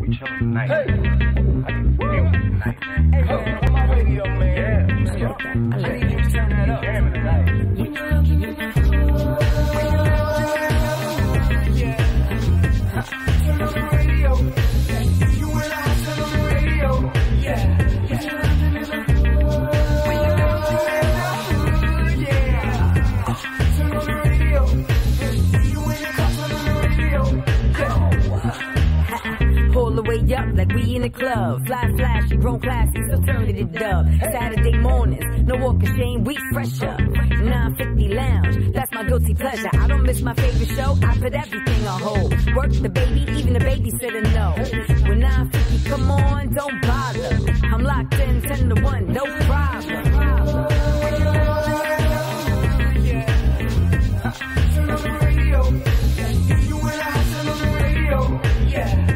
We chillin' tonight. Hey. I can feel it tonight, man. Hey, man, on my radio, man. Yeah. I need you to turn that up. Jamming tonight. Turn on the radio. You and I turn on the radio. Yeah. Pull the way up like we in the club. Fly flashy, grown classy, so turn it dub. Saturday mornings, no walk of shame, we fresh up. 950 lounge, that's my guilty pleasure. I don't miss my favorite show, I put everything on hold. Work the baby, even the babysitter know. When 950 come on, don't bother. I'm locked in 10 to 1, no problem. Turn on the radio. You and I turn on the radio. Yeah.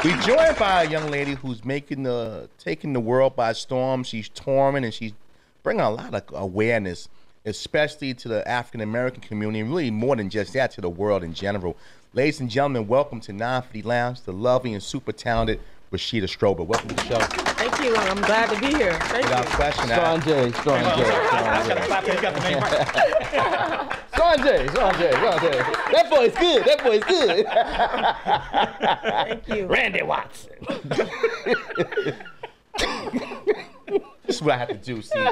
We're joined by a young lady who's taking the world by storm. She's touring and she's bringing a lot of awareness, especially to the African American community, and really more than just that, to the world in general. Ladies and gentlemen, welcome to 950 Lounge, the lovely and super talented Rashida Strober. Welcome to the show. Thank you. I'm glad to be here. Thank Without you. question. Strong J. I gotta clap. You got the name right. Strong J. That boy's good. That boy's good. Thank you. Randy Watson. This is what I have to do. See,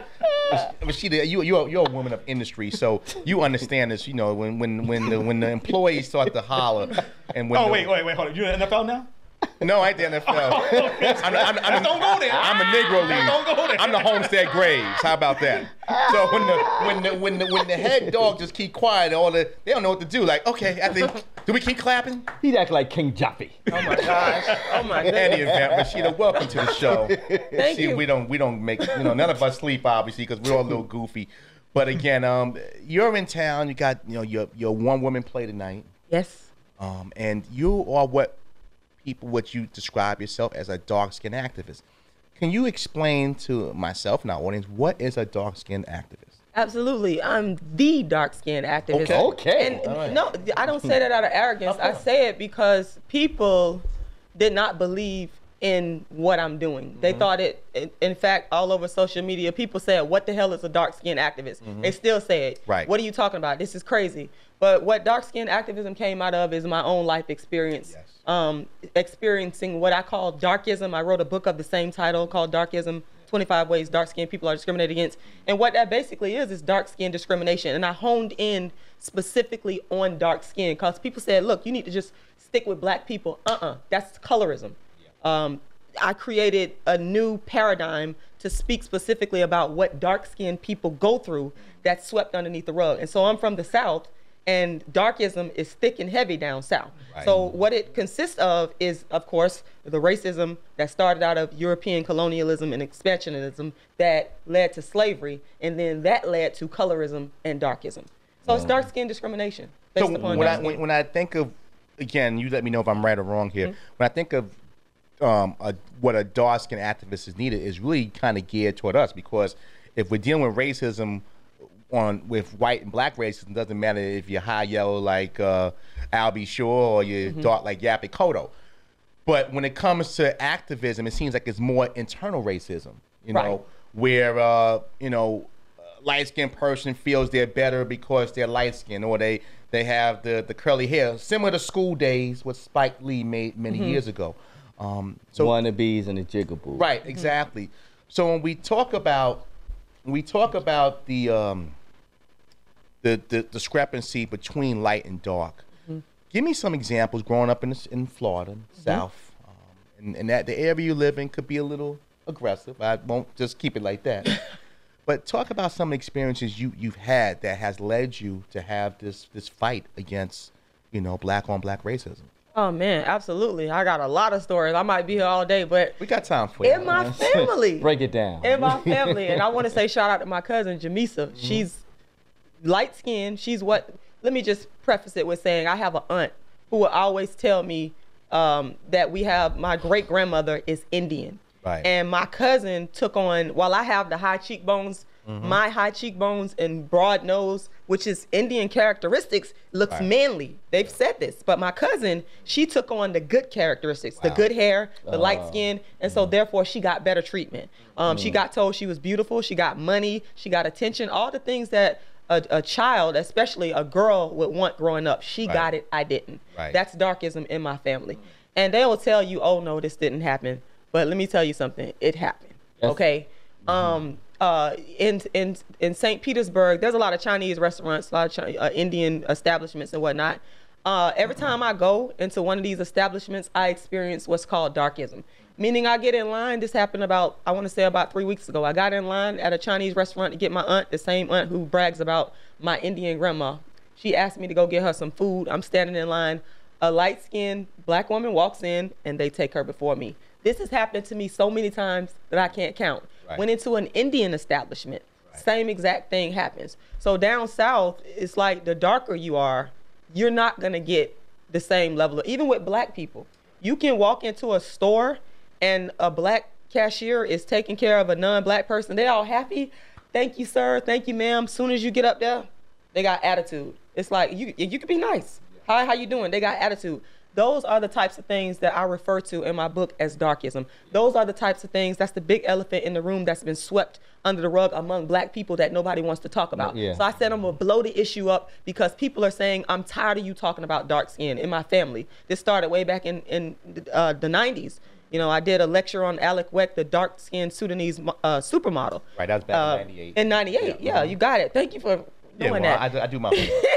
Rashida, you're a woman of industry, so you understand this. You know, when the employees start to holler, and when Wait, hold on. You in the NFL now? No, I ain't the NFL. Don't go there. I'm a Negro League. Don't go there. I'm the Homestead Graves. How about that? So when the head dog just keep quiet, they don't know what to do. Like, okay, do we keep clapping? He'd act like King Joffy. Oh my gosh. Oh my In goodness. any event, Rashida, welcome to the show. Thank See, you. we don't make none of us sleep obviously because we're all a little goofy. But again, you're in town. You got your one woman play tonight. Yes. And you are what you describe yourself as a dark-skinned activist. Can you explain to myself and our audience what is a dark-skinned activist? Absolutely. I'm the dark-skinned activist. Okay. And All right. no, I don't say that out of arrogance. I say it because people did not believe in what I'm doing. They thought it, in fact, all over social media, people said, what the hell is a dark-skinned activist? They still say it. Right. What are you talking about? This is crazy. But what dark-skinned activism came out of is my own life experience. Yes. Experiencing what I call darkism. I wrote a book of the same title called Darkism, 25 Ways Dark-Skinned People Are Discriminated Against. And what that basically is dark-skin discrimination. And I honed in specifically on dark skin because people said, look, you need to just stick with black people. That's colorism. Yeah. I created a new paradigm to speak specifically about what dark-skinned people go through that's swept underneath the rug. And so I'm from the South, and darkism is thick and heavy down south. Right. So what it consists of is, of course, the racism that started out of European colonialism and expansionism that led to slavery, and then that led to colorism and darkism. So it's dark-skin discrimination based upon when I think of, again, you let me know if I'm right or wrong here, when I think of what a dark-skinned activist is needed is really kind of geared toward us, because if we're dealing with racism with white and black racism, doesn't matter if you're high yellow like Albie Shore or you're dark like Yappy Kodo. But when it comes to activism, it seems like it's more internal racism, know, where light-skinned person feels they're better because they're light-skinned, or they have the curly hair, similar to School Days, what Spike Lee made many years ago. So wannabes and the jigaboos. Right, exactly. So when we talk about the discrepancy between light and dark, give me some examples. Growing up in Florida, South, and that the area you live in could be a little aggressive. I won't just keep it like that. But talk about some experiences you've had that has led you to have this fight against black on black racism. Oh man, absolutely. I got a lot of stories. I might be here all day, but we got time for you. In my family. Break it down. In my family. And I want to say shout out to my cousin Jamisa. She's light skinned. She's what let me just preface it with saying I have an aunt who will always tell me that my great grandmother is Indian. Right. And my cousin took on, while I have the high cheekbones, my high cheekbones and broad nose, which is Indian characteristics, looks manly. They've said this. But my cousin, she took on the good characteristics, the good hair, the light skin, and so therefore she got better treatment. She got told she was beautiful, she got money, she got attention, all the things that a child, especially a girl, would want growing up. She got it, I didn't. That's darkism in my family. And they will tell you, oh no, this didn't happen. But let me tell you something, it happened, okay? In St. Petersburg, there's a lot of Chinese restaurants, a lot of Indian establishments and whatnot. Every time I go into one of these establishments, I experience what's called darkism. Meaning I get in line, this happened about, I want to say about 3 weeks ago. I got in line at a Chinese restaurant to get my aunt, the same aunt who brags about my Indian grandma. She asked me to go get her some food. I'm standing in line. A light-skinned black woman walks in and they take her before me. This has happened to me so many times that I can't count. Went into an Indian establishment, same exact thing happens. So down south, it's like the darker you are, you're not gonna get the same level of, even with black people. You can walk into a store and a black cashier is taking care of a non-black person. They all happy. Thank you, sir. Thank you, ma'am. Soon as you get up there, they got attitude. It's like, you could be nice. Hi, how you doing? They got attitude. Those are the types of things that I refer to in my book as darkism. Those are the types of things, that's the big elephant in the room that's been swept under the rug among black people that nobody wants to talk about. So I said I'm gonna blow the issue up because people are saying, I'm tired of you talking about dark skin in my family. This started way back in the 90s. You know, I did a lecture on Alec Weck, the dark-skinned Sudanese supermodel. Right, that was back in 98. In 98, yeah, you got it. Thank you for doing that. I do my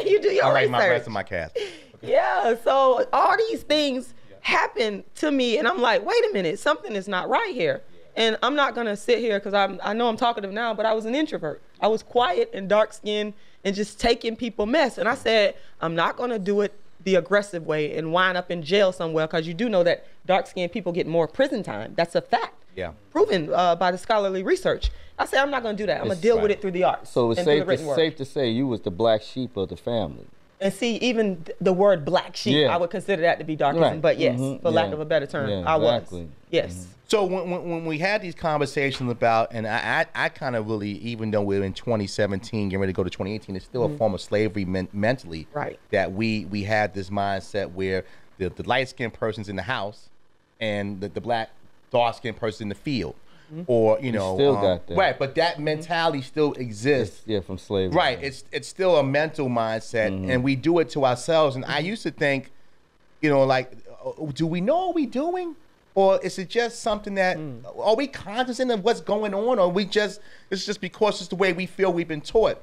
You do your I write research. my rest of my cast. Yeah, so all these things happen to me, and I'm like, wait a minute, something is not right here. And I'm not gonna sit here because I know I'm talkative now, but I was an introvert. I was quiet and dark-skinned and just taking people mess. And I said, I'm not gonna do it the aggressive way and wind up in jail somewhere, because you do know that dark-skinned people get more prison time. That's a fact. Yeah. Proven by the scholarly research. I said, I'm not gonna do that. I'm gonna deal with it through the arts. So it's safe to say you was the black sheep of the family. And see, even the word black sheep, I would consider that to be darkism. But yes, for lack of a better term, I was. Yes. So when we had these conversations about, and I kind of really, even though we're in 2017, getting ready to go to 2018, it's still a form of slavery mentally. Right. That we had this mindset where the light-skinned person's in the house and the black dark-skinned person in the field. Or you know, still got that. Right, but that mentality still exists. From slavery. Right, it's still a mental mindset, and we do it to ourselves. And I used to think, you know, like, do we know what we're doing, or is it just something that are we cognizant of what's going on, or it's just because it's the way we feel we've been taught?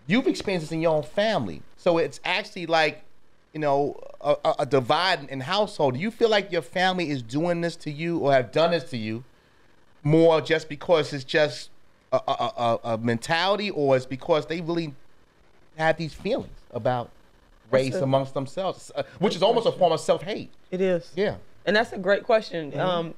You've experienced this in your own family, so it's actually like, you know, a divide in household. Do you feel like your family is doing this to you, or have done this to you? More just because it's just a mentality, or it's because they really have these feelings about race amongst themselves, which is almost a form of self-hate. It is. Yeah. And that's a great question to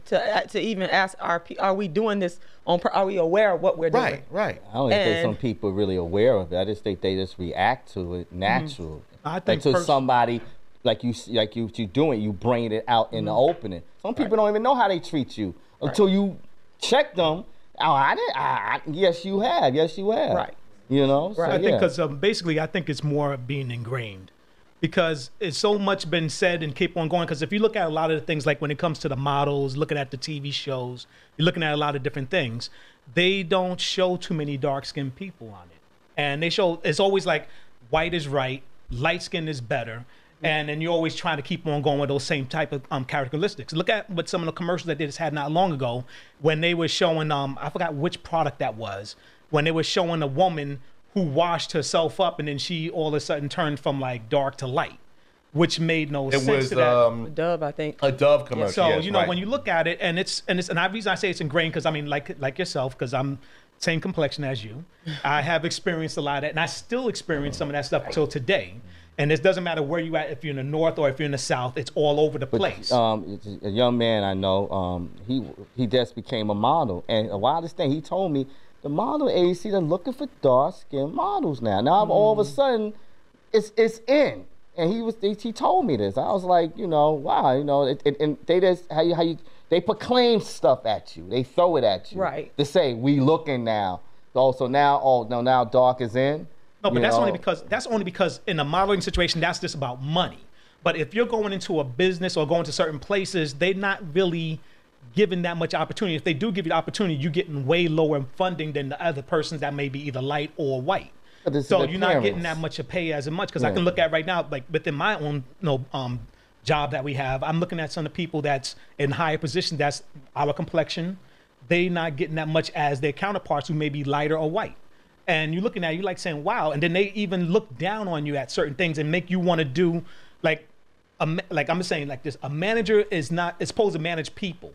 even ask, are we doing this, are we aware of what we're doing? Right. I don't even think some people are really aware of it. I just think they just react to it naturally. I think until somebody, like you doing, you bring it out in the opening. Some people don't even know how they treat you until you check them. Oh, I didn't. Yes, you have. Yes, you have. Right. You know. So, I think because basically, I think it's more being ingrained, because it's so much been said and keep on going. Because if you look at a lot of the things, like when it comes to the models, looking at the TV shows, you're looking at a lot of different things. They don't show too many dark-skinned people on it, and they show it's always like white is right, light skin is better. And then you're always trying to keep on going with those same type of characteristics. Look at what some of the commercials that they just had not long ago when they were showing, I forgot which product that was, when they were showing a woman who washed herself up and then she all of a sudden turned from like dark to light, which made no sense to that. Dove, I think. A Dove commercial. So, you know, when you look at it, and the reason I say it's ingrained, because I mean, like yourself, because I'm same complexion as you. I have experienced a lot of that, and I still experience some of that stuff till today. And it doesn't matter where you at, if you're in the north or if you're in the south, it's all over the place. A young man I know, he just became a model. And the wildest thing, he told me, the model agency, they're looking for dark-skinned models now. Now, all of a sudden, it's in. And he told me this. I was like, wow, and they just they proclaim stuff at you. They throw it at you. Right. To say we looking now. So now dark is in. No, but that's only because in a modeling situation, that's just about money. But if you're going into a business or going to certain places, they're not really given that much opportunity. If they do give you the opportunity, you're getting way lower funding than the other persons that may be either light or white. So you're not getting that much to pay as much, because I can look at right now, like within my own job that we have, I'm looking at some of the people that's in higher positions, that's our complexion. They not getting that much as their counterparts who may be lighter or white. And you're looking at it, you're like saying, wow. And then they even look down on you at certain things and make you want to do like I'm just saying like this, a manager is supposed to manage people.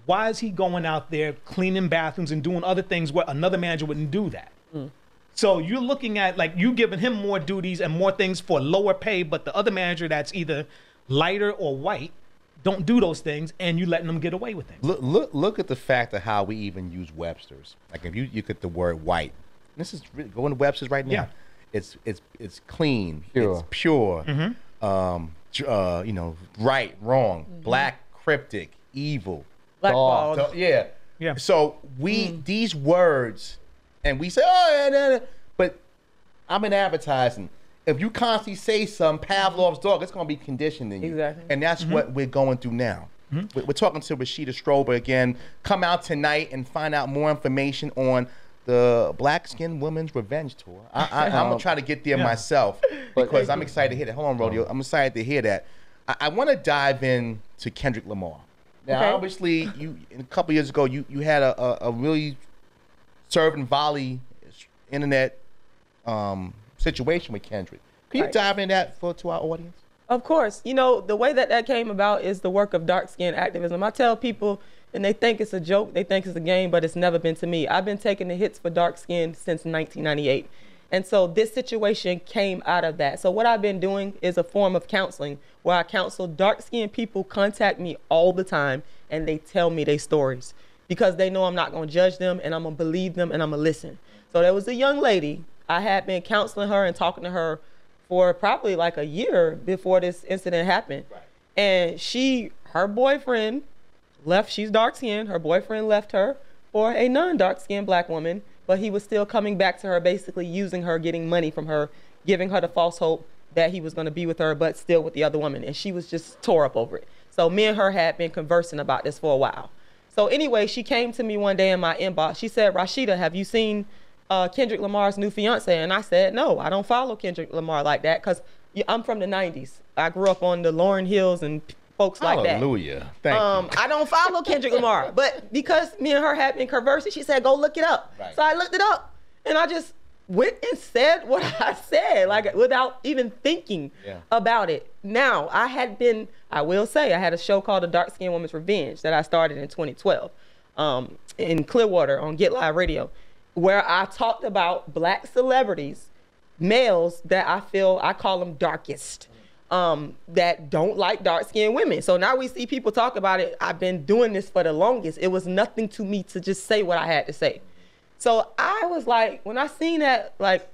Why is he going out there cleaning bathrooms and doing other things where another manager wouldn't do that? So you're looking at like you giving him more duties and more things for lower pay, but the other manager that's either lighter or white don't do those things, and you letting them get away with things. Look at the fact of how we even use Webster's. Like if you get the word white, this is really, going to Webster's right now. Yeah. It's clean, pure. It's pure. Right, wrong, black, cryptic, evil, Blackballed. So, yeah. So these words. And we say, but I'm in advertising. If you constantly say something, Pavlov's dog, it's going to be conditioned in you. Exactly. And that's what we're going through now. We're talking to Rashida Strober again. Come out tonight and find out more information on the Black Skinned Women's Revenge Tour. I'm going to try to get there myself because I'm excited to hear that. Hold on, Rodeo. I'm excited to hear that. I want to dive in to Kendrick Lamar. Now, obviously, a couple years ago, you had a really serving volley internet situation with Kendrick. Can you dive into that to our audience? Of course. The way that came about is the work of dark skin activism. I tell people, and they think it's a joke, they think it's a game, but it's never been to me. I've been taking the hits for dark skin since 1998. And so this situation came out of that. So what I've been doing is a form of counseling where I counsel dark skinned people contact me all the time and they tell me their stories, because they know I'm not going to judge them and I'm going to believe them and I'm going to listen. So there was a young lady, I had been counseling her and talking to her for probably like a year before this incident happened. Right. And her boyfriend left, she's dark skinned, her boyfriend left her for a non-dark skinned black woman, but he was still coming back to her, basically using her, getting money from her, giving her the false hope that he was going to be with her, but still with the other woman. And she was just tore up over it. So me and her had been conversing about this for a while. So anyway, she came to me one day in my inbox. She said, Rashida, have you seen Kendrick Lamar's new fiance? And I said, no, I don't follow Kendrick Lamar like that, because I'm from the 90s. I grew up on the Lauryn Hills and folks like that. Hallelujah. Thank you. I don't follow Kendrick Lamar. But because me and her had been conversing, she said, go look it up. Right. So I looked it up. And I just went and said what I said, like without even thinking about it. Now, I will say, I had a show called The Dark Skinned Woman's Revenge that I started in 2012 in Clearwater on Get Live Radio, where I talked about black celebrities, males that I call them darkest, that don't like dark-skinned women. So now we see people talk about it. I've been doing this for the longest. It was nothing to me to just say what I had to say. So I was like, when I seen that, like,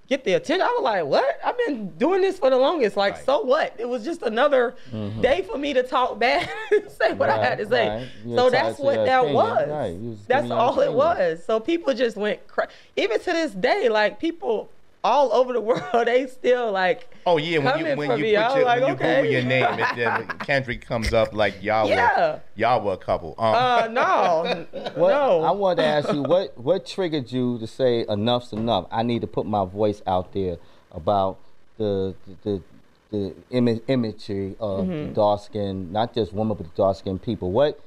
get the attention, I was like, what? I've been doing this for the longest. Like, so what? It was just another day for me to talk bad and say what I had to say. Right. So that's what that was. Right. That's all it was. So people just went crazy. Even to this day, like, people all over the world, they still like. Oh yeah, when you Google your name, then Kendrick comes up like y'all were a couple. No, no. I wanted to ask you what triggered you to say enough's enough. I need to put my voice out there about the imagery of dark skin, not just women but dark skinned people. What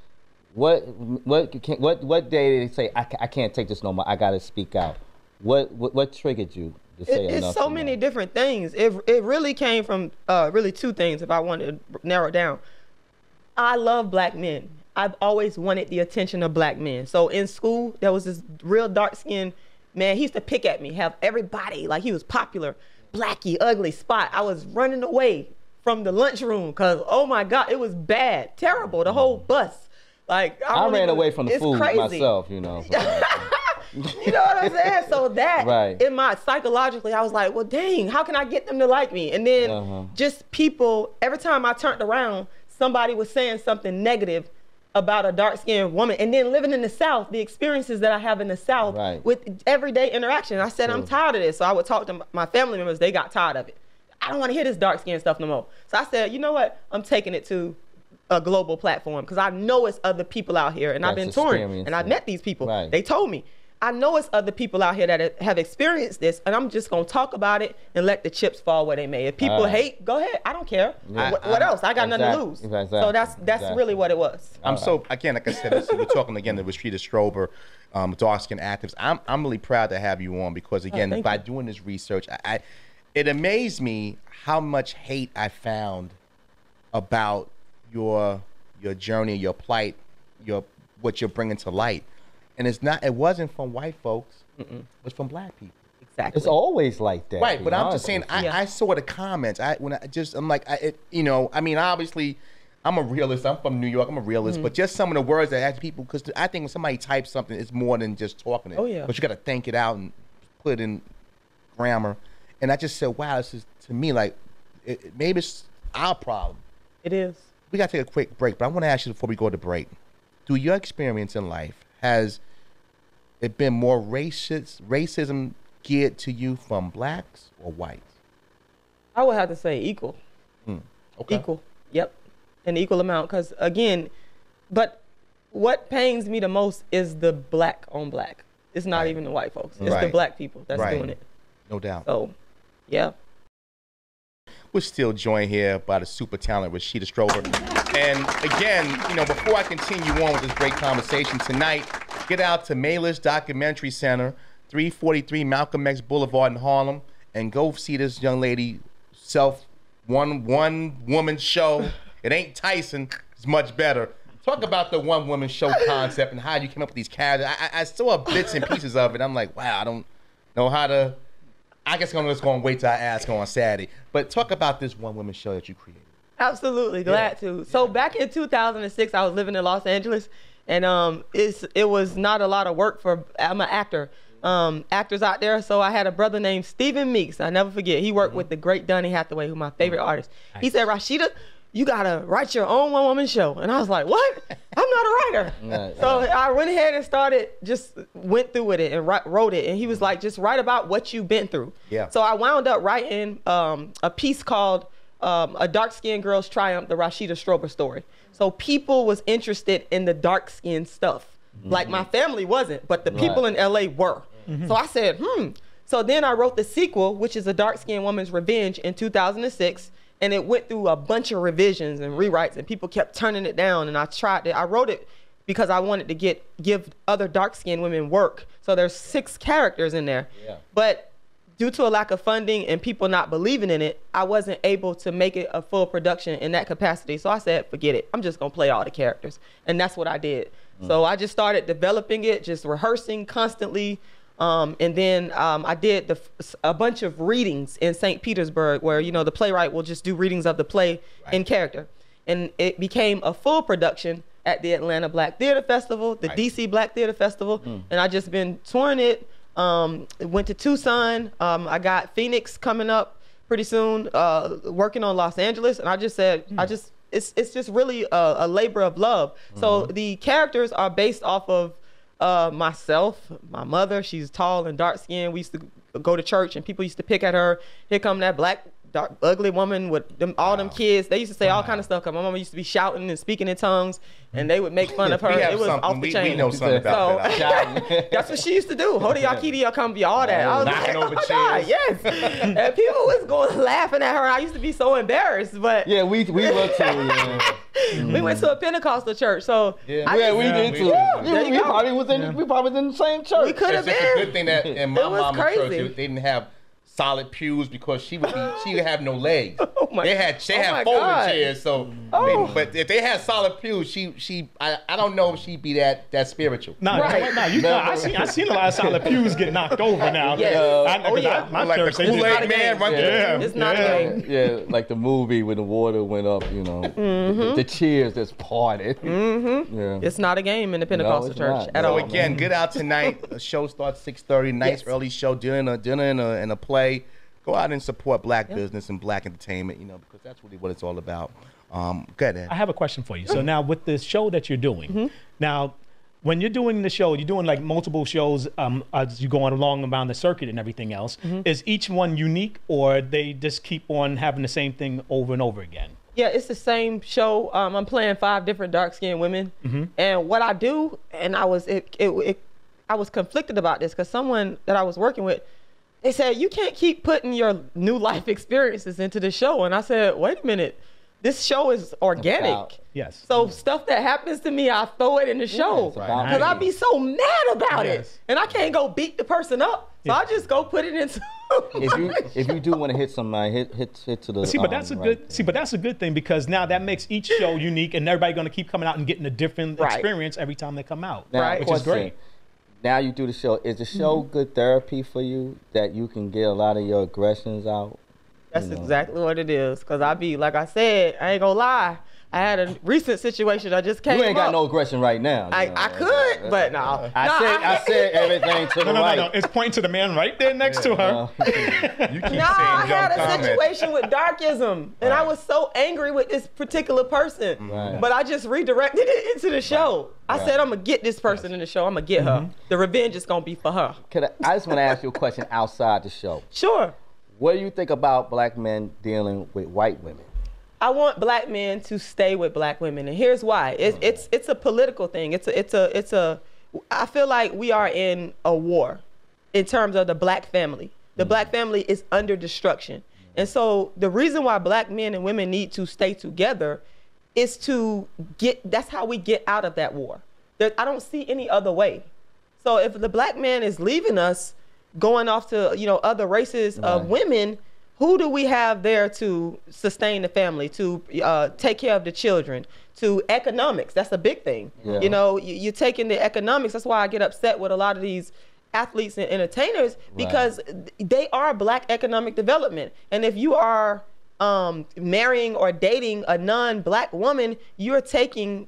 day did they say I can't take this no more? I got to speak out. What triggered you? It's so many different things. It really came from really two things, if I want to narrow it down. I love black men. I've always wanted the attention of black men. So in school, there was this real dark-skinned man. He used to pick at me, have everybody, like he was popular, blacky, ugly spot. I was running away from the lunchroom because, oh my God, it was bad, terrible, the whole bus. Like I ran away from the food myself, You know what I'm saying? So that, Right. in my psychologically, I was like, well, dang, how can I get them to like me? And then just people, every time I turned around, somebody was saying something negative about a dark-skinned woman. And then living in the South, the experiences that I have in the South with everyday interaction, I said, I'm tired of this. So I would talk to my family members. They got tired of it. I don't want to hear this dark-skinned stuff no more. So I said, you know what? I'm taking it to a global platform because I know it's other people out here, and I've been touring, and I've met these people. They told me, I know it's other people out here that have experienced this, and I'm just gonna talk about it and let the chips fall where they may. If people hate, go ahead. I don't care. What else? I got nothing to lose. So that's really what it was. I'm so, again, like I said, we're talking again to Rashida Strober, dark-skinned actives. I'm really proud to have you on because, again, by doing this research, it amazed me how much hate I found about your journey, your plight, what you're bringing to light, and it wasn't from white folks. It was from black people. Exactly. It's always like that. Right, but I'm just saying. I saw the comments. I'm like, you know, I mean, obviously, I'm a realist. I'm from New York. I'm a realist, but just some of the words that ask people, because I think when somebody types something, it's more than just talking it. Oh yeah. But you got to think it out and put it in grammar. And I just said, wow, this is, to me, like, maybe it's our problem. It is. We got to take a quick break, but I want to ask you before we go to break, through your experience in life, has it been more racism geared to you from blacks or whites? I would have to say equal. Okay. Equal. Yep. An equal amount. Because, again, but what pains me the most is the black on black. It's not even the white folks. It's the black people that's doing it. No doubt. So, yeah. We're still joined here by the super talented Rashida Strober. And again, you know, before I continue on with this great conversation tonight, get out to Mayless Documentary Center, 343 Malcolm X Boulevard in Harlem, and go see this young lady one woman show. It ain't Tyson, it's much better. Talk about the one woman show concept and how you came up with these characters. I saw bits and pieces of it. I'm like, wow, I don't know how to. I guess I'm just going to wait till I ask her on Saturday. But talk about this one woman show that you created. Absolutely, glad to. So back in 2006, I was living in Los Angeles, and it was not a lot of work for. I'm an actor. Actors out there. So I had a brother named Stephen Meeks. I never forget. He worked with the great Donny Hathaway, who's my favorite artist. He said, Rashida, you gotta write your own one-woman show. And I was like, what? I'm not a writer. So I went ahead and went through with it and wrote it. And he was like, just write about what you've been through. Yeah. So I wound up writing a piece called A Dark-Skinned Girl's Triumph, the Rashida Strober story. So people was interested in the dark-skinned stuff. Like my family wasn't, but the people in LA were. So I said, So then I wrote the sequel, which is A Dark-Skinned Woman's Revenge, in 2006. And it went through a bunch of revisions and rewrites, and people kept turning it down. And I wrote it because I wanted to give other dark-skinned women work. So there's 6 characters in there. Yeah. But due to a lack of funding and people not believing in it, I wasn't able to make it a full production in that capacity. So I said, forget it. I'm just gonna play all the characters. And that's what I did. So I just started developing it, just rehearsing constantly. And then I did a bunch of readings in St. Petersburg where, you know, the playwright will just do readings of the play in character. And it became a full production at the Atlanta Black Theater Festival, the DC Black Theater Festival. And I just been touring it. Went to Tucson. I got Phoenix coming up pretty soon, working on Los Angeles. And I just said, it's just really a labor of love. So the characters are based off of myself, my mother. She's tall and dark skinned. We used to go to church and people used to pick at her. Here come that black, dark, ugly woman with all them kids. They used to say all kind of stuff. Cause my mama used to be shouting and speaking in tongues, and they would make fun of her. It was off the chain. We know something about that. That's what she used to do. Hodiakidi, come be all that. I was knocking like, over oh chairs. God, yes. And people was going laughing at her. I used to be so embarrassed, but yeah, we were too. Yeah. We went to a Pentecostal church, so we did too. We probably was in the same church. We could have been. It's a good thing that in my mama's church they didn't have solid pews because she would have no legs. They had folding chairs, so Oh. But if they had solid pews, I don't know if she'd be that spiritual. No, Right. I seen a lot of solid pews get knocked over now. Yes. My Like church, the they just- Kool-Aid man run through the Yeah. pew. It's not a game. Yeah, like the movie when the water went up, you know, the cheers that's parted. Yeah. It's not a game in the Pentecostal it's church not. at So all. Again, get out tonight. The show starts 6:30. Nice Yes. early show. Dinner and a play. Go out and support black business and black entertainment. Because that's really what it's all about. Go ahead, Ed. I have a question for you. So now with the show that you're doing, now when you're doing the show, you're doing like multiple shows as you go along around the circuit and everything else. Is each one unique, or they just keep on having the same thing over and over again? Yeah, it's the same show. I'm playing 5 different dark-skinned women, and what I do, and I was conflicted about this because someone that I was working with, they said you can't keep putting your new life experiences into the show, and I said, wait a minute, this show is organic. Yes. So stuff that happens to me, I throw it in the show it's about because I me. be so mad about it, Yes. and I can't go beat the person up, so I just go put it into. If you do want to hit somebody, hit to the. See, but that's a good. See, but that's a good thing because now that makes each show unique, and everybody going to keep coming out and getting a different Right. experience every time they come out, Now, which is great. Now you do the show. Is the show good therapy for you that you can get a lot of your aggressions out? That's exactly what it is. Because I be, like I said, I ain't gonna lie. I had a recent situation I just came You ain't got up. no aggression right now. I could, but no. I said everything to the No, right. no. It's pointing to the man right there next to her. You keep No, I saying had dumb a comments. situation with darkism, and I was so angry with this particular person. Right. But I just redirected it into the show. I said, I'm gonna get this person in the show. I'm gonna get her. The revenge is gonna be for her. I just want to ask you a question outside the show. Sure. What do you think about black men dealing with white women? I want black men to stay with black women, and here's why. It's a political thing. I feel like we are in a war in terms of the black family. The black family is under destruction. And so the reason why black men and women need to stay together is that's how we get out of that war. I don't see any other way. So if the black man is leaving us, going off to, other races of women, who do we have there to sustain the family, to take care of the children, to economics? That's a big thing. Yeah. You're taking the economics. That's why I get upset with a lot of these athletes and entertainers, because they are black economic development. And if you are marrying or dating a non-black woman, you're taking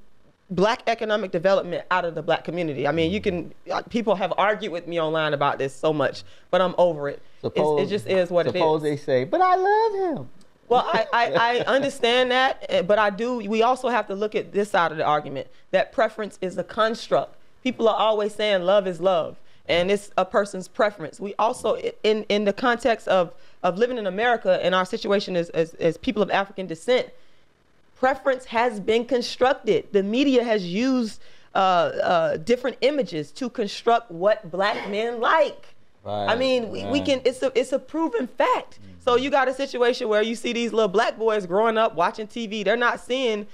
black economic development out of the black community. I mean, people have argued with me online about this so much, but I'm over it. It just is what it is. Suppose they say, but I love him. Well, I understand that, but we also have to look at this side of the argument, that preference is a construct. People are always saying love is love, and it's a person's preference. We also, in the context of living in America and our situation as people of African descent, preference has been constructed. The media has used different images to construct what black men like. Right, I mean, we can. It's a proven fact. So you got a situation where you see these little black boys growing up watching TV. They're not seeing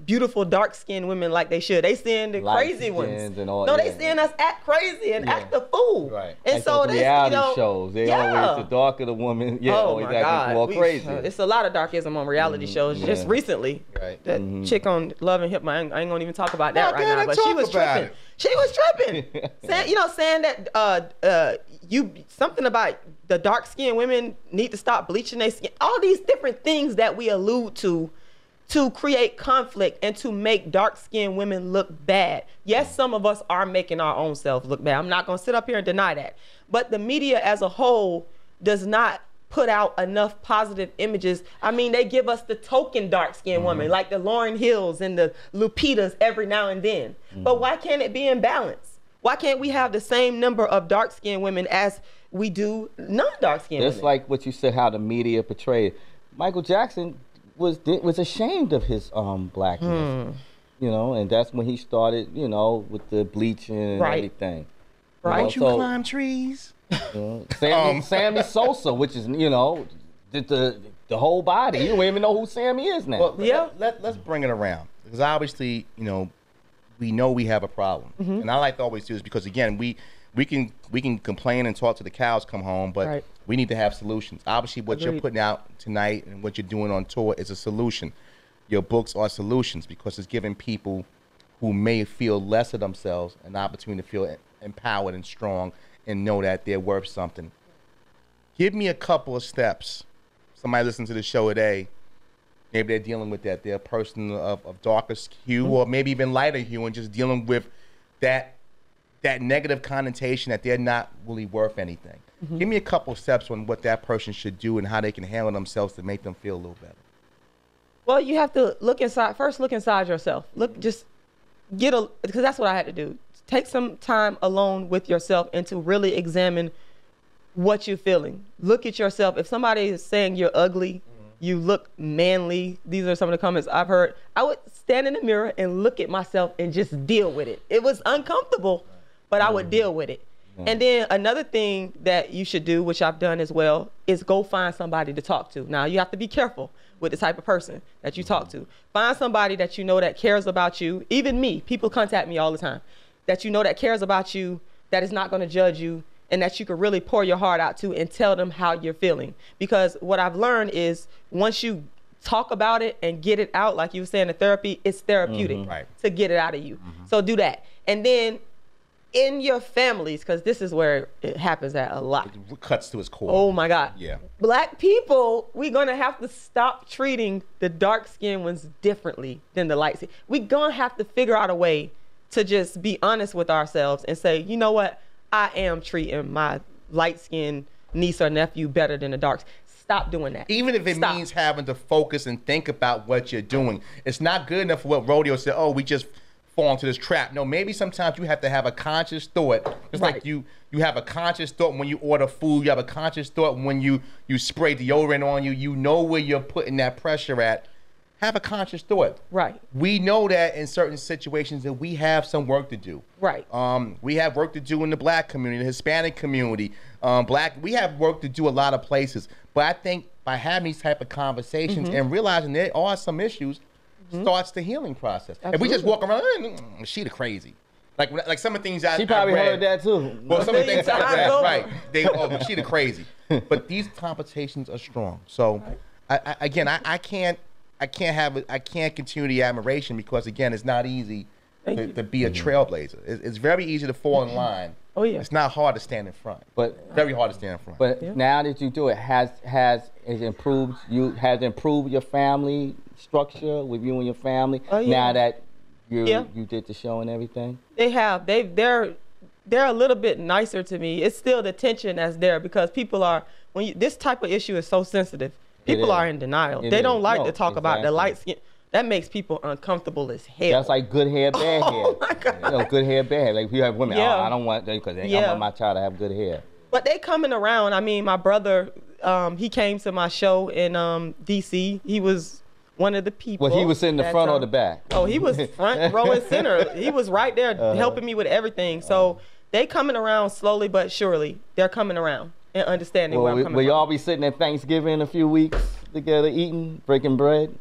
beautiful dark-skinned women like they should. They seeing the crazy ones. They seeing us act crazy and act a fool. Right. And Like so those they, reality shows. They always, the darker the woman, always acting more crazy. It's a lot of darkism on reality shows. Just recently, that chick on Love and Hip, I ain't gonna even talk about that right now. But she was tripping. She was tripping. saying that something about the dark-skinned women need to stop bleaching their skin. All these different things that we allude to create conflict and to make dark-skinned women look bad. Yes, some of us are making our own selves look bad. I'm not going to sit up here and deny that. But the media as a whole does not put out enough positive images. I mean, they give us the token dark-skinned woman, like the Lauryn Hills and the Lupitas every now and then. But why can't it be in balance? Why can't we have the same number of dark-skinned women as we do non-dark-skinned women? Just like what you said, how the media portrayed. Michael Jackson was ashamed of his blackness, and that's when he started, with the bleaching and everything. Right. Don't you climb trees? Sammy Sosa, which is, the whole body. You don't even know who Sammy is now. Well, let's bring it around, because obviously, we know we have a problem, and I like to always do this because, again, we can complain and talk till the cows come home, but we need to have solutions. Obviously, what you're putting out tonight and what you're doing on tour is a solution. your books are solutions because it's giving people who may feel less of themselves an opportunity to feel empowered and strong and know that they're worth something. Give me a couple of steps. Somebody listening to the show today, maybe they're dealing with that. They're a person of darker hue or maybe even lighter hue and just dealing with that negative connotation that they're not really worth anything. Give me a couple of steps on what that person should do and how they can handle themselves to make them feel a little better. Well, you have to look inside. First, look inside yourself. Because that's what I had to do. Take some time alone with yourself and to really examine what you're feeling. Look at yourself. If somebody is saying you're ugly, you look manly, these are some of the comments I've heard. I would stand in the mirror and look at myself and just deal with it. It was uncomfortable, but I would deal with it. And then another thing that you should do, which I've done as well, is go find somebody to talk to. Now, you have to be careful with the type of person that you talk to. Find somebody that you know that cares about you. Even me, people contact me all the time, that you know that cares about you, that is not going to judge you, and that you can really pour your heart out to and tell them how you're feeling. Because what I've learned is once you talk about it and get it out, like you were saying in therapy, it's therapeutic to get it out of you. So do that. And then in your families, because this is where it happens at a lot. It cuts to its core. Oh my God. Yeah. Black people, we're gonna have to stop treating the dark skinned ones differently than the light skin. We're gonna have to figure out a way to just be honest with ourselves and say, you know what? I am treating my light skinned niece or nephew better than the darks. Stop doing that. Even if it means having to focus and think about what you're doing. It's not good enough for what Rodeo said, oh, we just fall into this trap. No, maybe sometimes you have to have a conscious thought. It's like you have a conscious thought when you order food. You have a conscious thought when you spray deodorant on you. You know where you're putting that pressure at. Have a conscious thought. Right. We know that in certain situations that we have some work to do. Right. We have work to do in the Black community, the Hispanic community. We have work to do a lot of places. But I think by having these type of conversations and realizing there are some issues, starts the healing process. Absolutely. If we just walk around, she the crazy. Like some of the things she probably heard that too. Well, some of the things I read, right? She the crazy. But these conversations are strong. So, I can't continue the admiration because again, it's not easy to be a trailblazer. It's very easy to fall in line. Oh yeah. It's not hard to stand in front. But very hard to stand in front. But now that you do it, has it improved your family structure with you and your family? Oh, yeah. Now that you did the show and everything? They have. They're a little bit nicer to me. It's still the tension that's there because people are this type of issue is so sensitive. People are in denial. They don't like to talk about the light skin. That makes people uncomfortable as hell. That's like good hair, bad hair. Oh my God. You know, good hair, bad hair. Like you have women, I don't want that because I want my child to have good hair. But they coming around. I mean, my brother, he came to my show in D.C. He was one of the people. Well, he was in the front or the back? Oh, he was front row and center. He was right there helping me with everything. So they coming around slowly but surely. They're coming around and understanding where I'm coming from. Will y'all be sitting at Thanksgiving in a few weeks together, eating, breaking bread?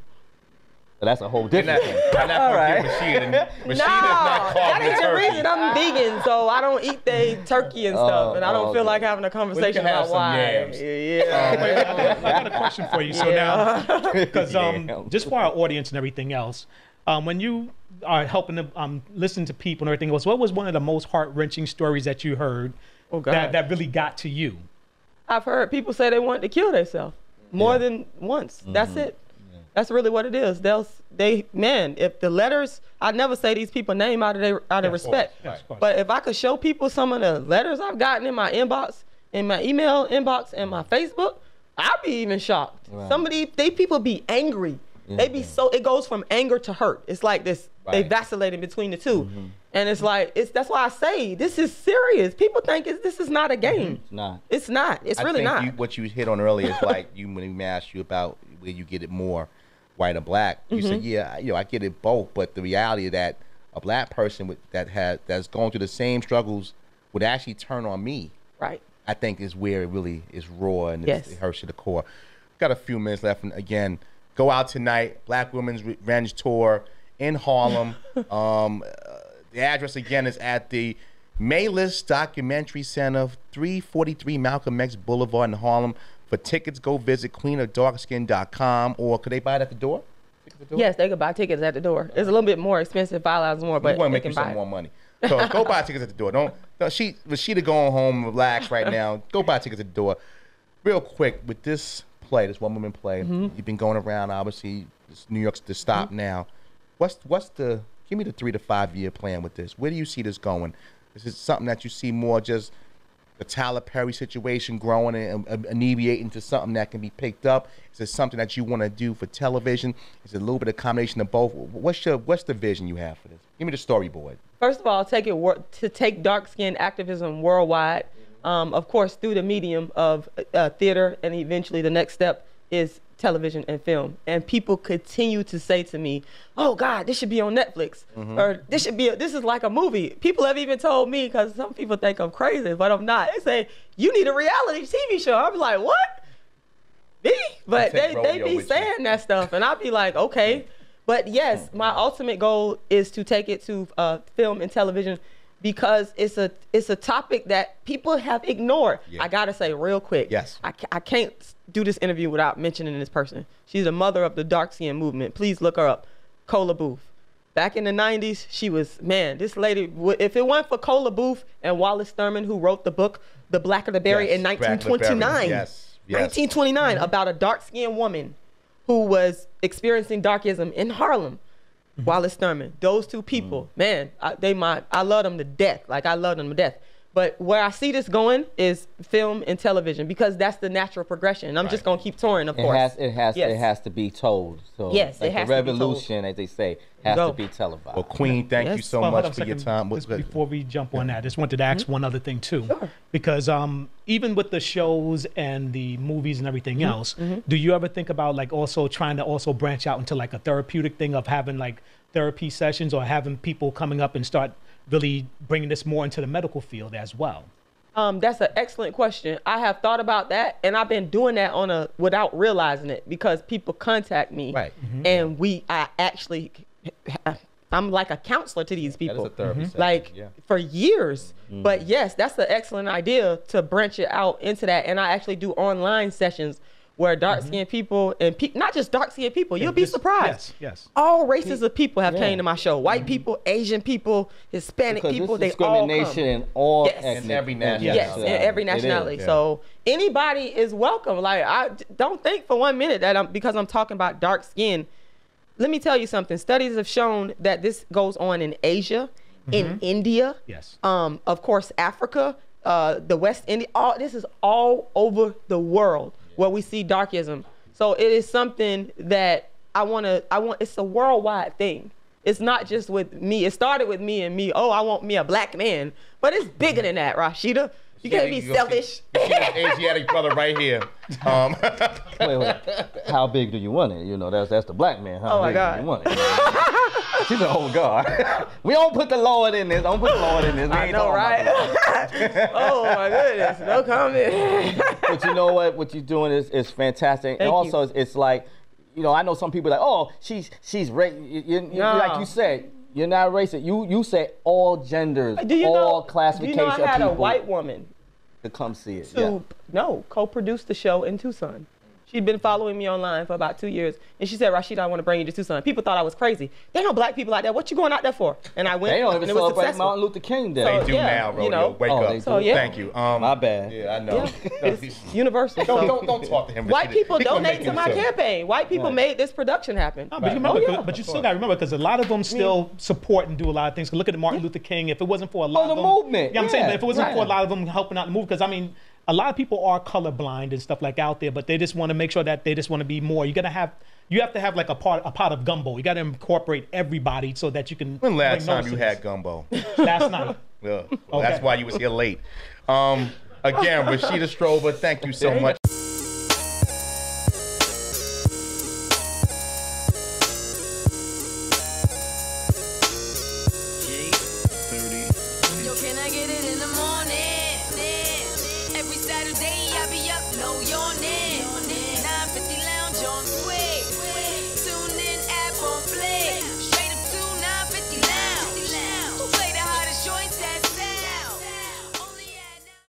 So that's a whole different thing. I'm not going to give Rashida. Rashida's not that is the reason I'm vegan, so I don't eat the turkey and stuff, and I don't feel like having a conversation about why. I got a question for you. So now, because just for our audience and everything else, when you are helping them listen to people and everything else, what was one of the most heart-wrenching stories that you heard that really got to you? I've heard people say they wanted to kill themselves more than once. That's it. That's really what it is. If the letters, I never say these people's name out of respect. But if I could show people some of the letters I've gotten in my inbox, in my email inbox, and my Facebook, I'd be even shocked. Right. Some of these people be angry. They be it goes from anger to hurt. It's like this, they vacillate in between the two. And it's like, that's why I say, this is serious. People think this is not a game. It's not. It's not. It's really not. What you hit on earlier is like, when we asked you about where you get it more, white or black, you said, I get it both, but the reality of that a black person that's going through the same struggles would actually turn on me. Right. I think is where it really is raw and it hurts to the core. Got a few minutes left, and again, go out tonight, Black Women's Revenge Tour in Harlem. The address again is at the Maylist Documentary Center, 343 Malcolm X Boulevard in Harlem. For tickets, go visit queenofdarkskin.com, or could they buy it at the door? the door? Yes, they could buy tickets at the door. It's a little bit more expensive, $5 more, but we want to they make can you buy some it. more money. So go buy tickets at the door. Don't Rashida going home, relax right now. Go buy tickets at the door. Real quick, with this play, this one woman play, you've been going around, obviously, New York's the stop now. What's the, give me the 3 to 5 year plan with this. Where do you see this going? Is it something that you see more just the Tyler Perry situation growing and alleviating to something that can be picked up? Is it something that you want to do for television? Is it a little bit of combination of both? What's the vision you have for this? Give me the storyboard. First of all, to take dark skin activism worldwide, of course, through the medium of theater, and eventually the next step is television and film. And people continue to say to me, "Oh God, this should be on Netflix," or this is like a movie. People have even told me, because some people think I'm crazy, but I'm not. They say, "You need a reality TV show." I'm like, "What? Me?" But they be saying that stuff, and I'll be like, "Okay." But yes, my ultimate goal is to take it to film and television, because it's a topic that people have ignored. I gotta say real quick. Yes. I can't do this interview without mentioning this person. She's the mother of the dark skin movement. Please look her up. Cola Booth. Back in the 90s, she was, man, this lady, if it weren't for Cola Booth and Wallace Thurman, who wrote the book, The Blacker the Berry, in 1929. Yes. 1929, about a dark skinned woman who was experiencing darkism in Harlem. Wallace Thurman. Those two people, man, I love them to death. Like, I love them to death. But where I see this going is film and television, because that's the natural progression. And I'm just gonna keep touring, of course. It has to be told. So yes, like it has the to be told. revolution, as they say, has to be televised. Well, Queen, thank you so Well, hold much on for a your second. time. Just before we jump on that, I just wanted to ask one other thing too. Sure. Because even with the shows and the movies and everything else, do you ever think about like also trying to also branch out into like a therapeutic thing of having like therapy sessions, or having people coming up and start really bringing this more into the medical field as well? That's an excellent question. I have thought about that, and I've been doing that without realizing it, because people contact me, Right. And I'm like a counselor to these people, That is a therapy session, like yeah. for years. But yes, that's an excellent idea to branch it out into that. And I actually do online sessions where dark-skinned people and not just dark-skinned people, you'll be surprised. Yes. All races of people have came to my show. White people, Asian people, Hispanic Because people, it's they all discrimination come. in all Yes. ethnic. In every nationality. Yes, in every nationality. yeah. So anybody is welcome. Like, I don't think for 1 minute that because I'm talking about dark skin. Let me tell you something. Studies have shown that this goes on in Asia, in India, Yes. of course, Africa, the West Indies. This is all over the world where we see darkism. So it is something that it's a worldwide thing. It's not just with me. It started with me and me. Oh, I want me a black man. But it's bigger than that, Rashida. You can't be selfish. You see this Asiatic brother right here. Wait. How big do you want it? You know, that's the black man. How Oh, my big God. do you want it? She's an old guard. We don't put the Lord in this. Don't put the Lord in this. We I ain't know, talking about right? Oh, my goodness. No comment. But you know what? What you're doing is fantastic. Thank and also, you. it's like, you know, I know some people like, oh, she's No. like you said, you're not racist. You said all genders, all classifications do you know I had of a people white woman to come see it. to co-produce the show in Tucson. She'd been following me online for about 2 years, and she said, "Rashida, I want to bring you to Tucson." People thought I was crazy. There are black people out there. What you going out there for? And I went. They don't even and it was celebrate successful. Martin Luther King Day. So, They do yeah, now, Rodeo. you know. Wake Oh, up. they do? So, yeah. Thank you. My bad. Yeah, I know. It's universal. Don't talk to him. White Rashida. people He gonna donate make to my himself. campaign. White people made this production happen. No, but you remember, but you still got to remember, because a lot of them still support and do a lot of things. Look at Martin Luther King. If it wasn't for a lot the of them, movement. Yeah, I'm saying, Yeah, but if it wasn't right. for a lot of them helping out the move, because I mean, a lot of people are colorblind and stuff like out there, but they just want to make sure that they just want to be more. You have to have like a pot of gumbo. You got to incorporate everybody so that you can. When last bring time you notices. had gumbo? Last night. Yeah, well, that's why you was here late. Again, Rashida Strober, thank you so much. Yo, can I get it in the morning? Every Saturday I be up